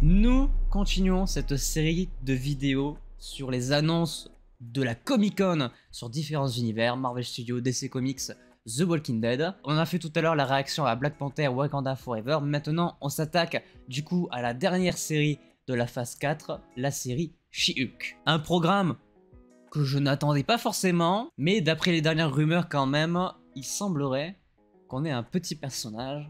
Nous continuons cette série de vidéos sur les annonces de la Comic-Con sur différents univers, Marvel Studios, DC Comics, The Walking Dead. On a fait tout à l'heure la réaction à Black Panther Wakanda Forever. Maintenant, on s'attaque du coup à la dernière série de la phase 4, la série She-Hulk. Un programme que je n'attendais pas forcément, mais d'après les dernières rumeurs quand même, il semblerait qu'on ait un petit personnage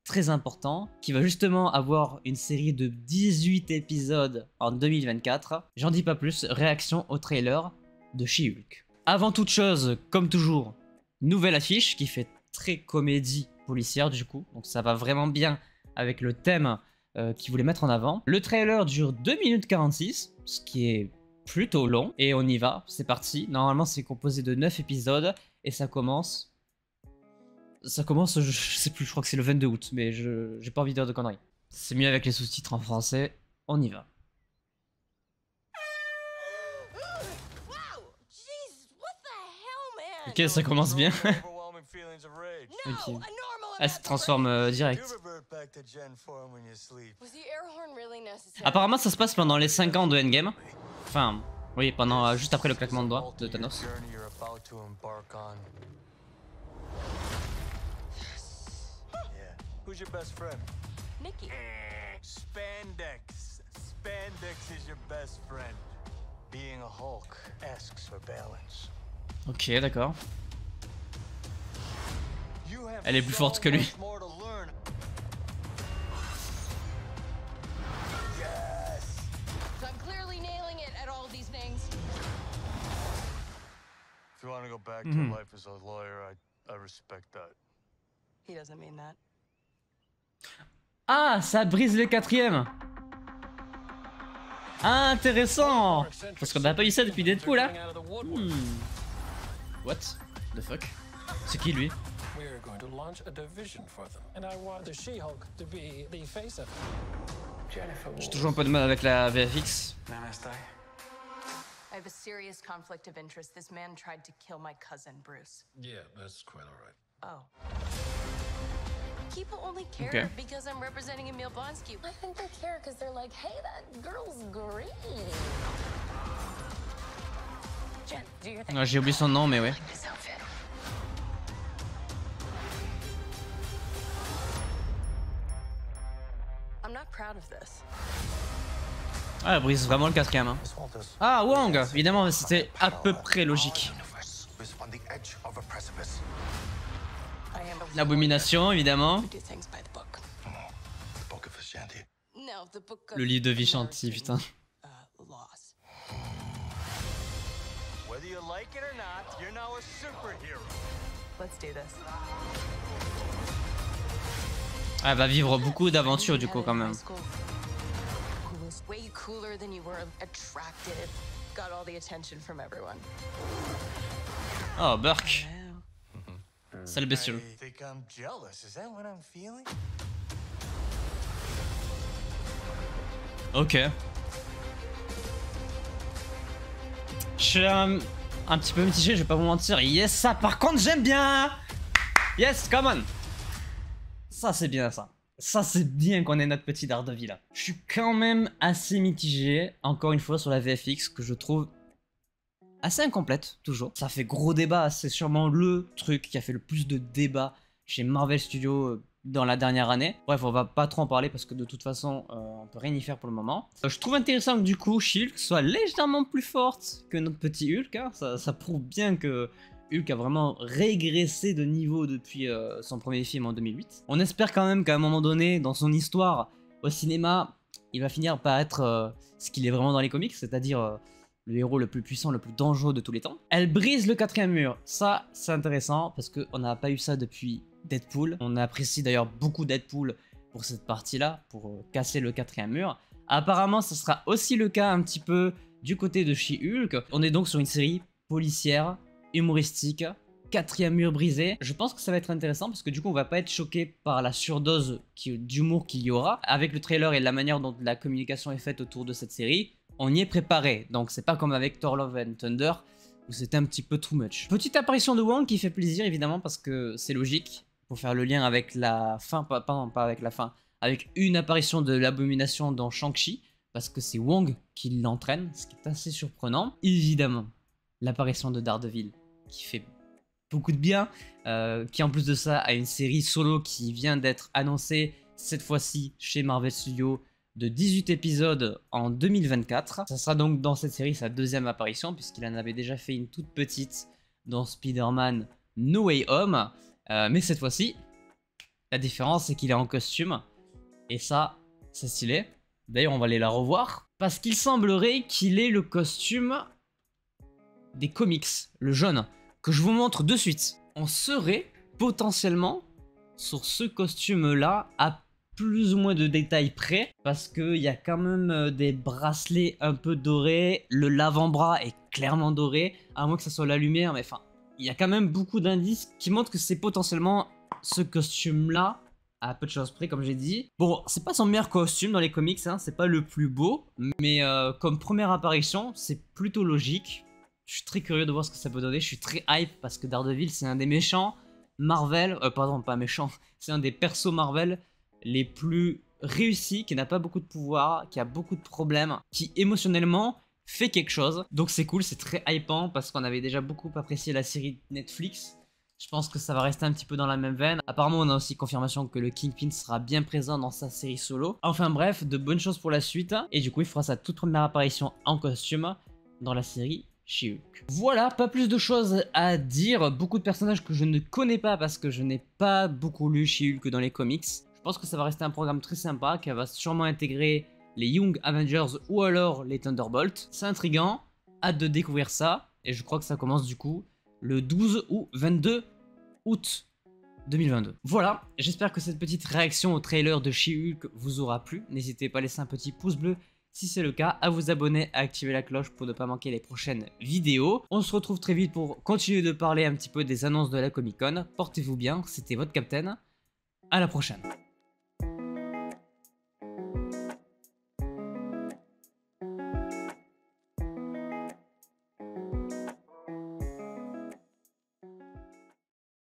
très important qui va justement avoir une série de 18 épisodes en 2024. J'en dis pas plus, réaction au trailer de She-Hulk. Avant toute chose, comme toujours, nouvelle affiche qui fait très comédie policière du coup, donc ça va vraiment bien avec le thème qu'ils voulaient mettre en avant. Le trailer dure 2 minutes 46, ce qui est plutôt long, et on y va, c'est parti. Normalement c'est composé de 9 épisodes et ça commence, je sais plus, je crois que c'est le 22 août, mais j'ai pas envie de dire de conneries. C'est mieux avec les sous-titres en français, on y va. Ok, ça commence bien. Ok. Elle se transforme direct. Apparemment ça se passe pendant les 5 ans de Endgame. Enfin, oui, pendant juste après le claquement de doigts de Thanos. Who's your best friend? Nikki. Spandex. Spandex is your best friend. Being a Hulk asks for balance. Ok, d'accord. Elle est plus forte que lui. Yes. So I'm clearly nailing it at all these things. If you want to go back to life as a lawyer, I respect that. He doesn't mean that. Ah, ça brise le 4ème. Ah, intéressant. Parce qu'on n'a pas eu ça depuis Deadpool, hein. What the fuck? C'est qui lui? J'ai toujours un peu de mal avec la VFX. I have a serious conflict of interest. This man tried to kill my cousin, Bruce. Yeah, that's quite all right. Oh. People only care because I'm representing Emil Blonsky. I think they care because they're like, hey, that girl's green. Jen, do your thing. J'ai oublié son nom, mais ouais. Like this outfit. I'm not proud of this. Ah, elle brise vraiment le 4ème. Hein. Ah, Wong, évidemment, c'était à peu près logique. L'abomination, évidemment. Le livre de Vishanti, putain. Elle va vivre beaucoup d'aventures du coup quand même. Oh, Burke. Sale bestiole. Ok. Je suis un petit peu mitigé, je vais pas vous mentir. Yes, ça par contre j'aime bien. Yes, come on. Ça c'est bien ça. Ça c'est bien qu'on ait notre petit Daredevil là. Je suis quand même assez mitigé, encore une fois, sur la VFX que je trouve assez incomplète, toujours. Ça fait gros débat, c'est sûrement le truc qui a fait le plus de débats chez Marvel Studios dans la dernière année. Bref, on va pas trop en parler parce que de toute façon, on peut rien y faire pour le moment. Je trouve intéressant que du coup, She-Hulk soit légèrement plus forte que notre petit Hulk. Hein. Ça prouve bien que Hulk a vraiment régressé de niveau depuis son premier film en 2008. On espère quand même qu'à un moment donné, dans son histoire au cinéma, il va finir par être ce qu'il est vraiment dans les comics, c'est-à-dire le héros le plus puissant, le plus dangereux de tous les temps. Elle brise le 4ème mur. Ça, c'est intéressant parce qu'on n'a pas eu ça depuis Deadpool. On apprécie d'ailleurs beaucoup Deadpool pour cette partie-là, pour casser le 4ème mur. Apparemment, ce sera aussi le cas un petit peu du côté de She-Hulk. On est donc sur une série policière, humoristique, 4ème mur brisé. Je pense que ça va être intéressant parce que du coup, on va pas être choqué par la surdose d'humour qu'il y aura. Avec le trailer et la manière dont la communication est faite autour de cette série, on y est préparé, donc c'est pas comme avec Thor Love and Thunder où c'était un petit peu too much. Petite apparition de Wong qui fait plaisir évidemment parce que c'est logique pour faire le lien avec la fin, pas avec la fin, avec une apparition de l'Abomination dans Shang-Chi, parce que c'est Wong qui l'entraîne, ce qui est assez surprenant. Évidemment, l'apparition de Daredevil, qui fait beaucoup de bien, qui en plus de ça a une série solo qui vient d'être annoncée, cette fois-ci chez Marvel Studios, de 18 épisodes en 2024. Ça sera donc dans cette série sa deuxième apparition, puisqu'il en avait déjà fait une toute petite dans Spider-Man No Way Home. Mais cette fois-ci, la différence c'est qu'il est en costume, et ça, c'est stylé. D'ailleurs, on va aller la revoir, parce qu'il semblerait qu'il ait le costume des comics, le jaune, que je vous montre de suite. On serait potentiellement sur ce costume-là à plus ou moins de détails près, parce qu'il y a quand même des bracelets un peu dorés, le l'avant-bras est clairement doré, à moins que ça soit la lumière, mais enfin, il y a quand même beaucoup d'indices qui montrent que c'est potentiellement ce costume-là, à peu de choses près, comme j'ai dit. Bon, c'est pas son meilleur costume dans les comics, hein, c'est pas le plus beau, mais comme première apparition, c'est plutôt logique. Je suis très curieux de voir ce que ça peut donner, je suis très hype, parce que Daredevil, c'est un des méchants Marvel, pardon, pas méchant, c'est un des persos Marvel les plus réussis, qui n'a pas beaucoup de pouvoir, qui a beaucoup de problèmes, qui émotionnellement fait quelque chose. Donc c'est cool, c'est très hypant parce qu'on avait déjà beaucoup apprécié la série Netflix. Je pense que ça va rester un petit peu dans la même veine. Apparemment, on a aussi confirmation que le Kingpin sera bien présent dans sa série solo. Enfin bref, de bonnes choses pour la suite. Et du coup, il fera sa toute première apparition en costume dans la série She-Hulk. Voilà, pas plus de choses à dire. Beaucoup de personnages que je ne connais pas parce que je n'ai pas beaucoup lu She-Hulk dans les comics. Je pense que ça va rester un programme très sympa, qui va sûrement intégrer les Young Avengers ou alors les Thunderbolts. C'est intriguant, hâte de découvrir ça, et je crois que ça commence du coup le 12 ou 22 août 2022. Voilà, j'espère que cette petite réaction au trailer de She-Hulk vous aura plu. N'hésitez pas à laisser un petit pouce bleu si c'est le cas, à vous abonner, à activer la cloche pour ne pas manquer les prochaines vidéos. On se retrouve très vite pour continuer de parler un petit peu des annonces de la Comic Con. Portez-vous bien, c'était votre Captain, à la prochaine.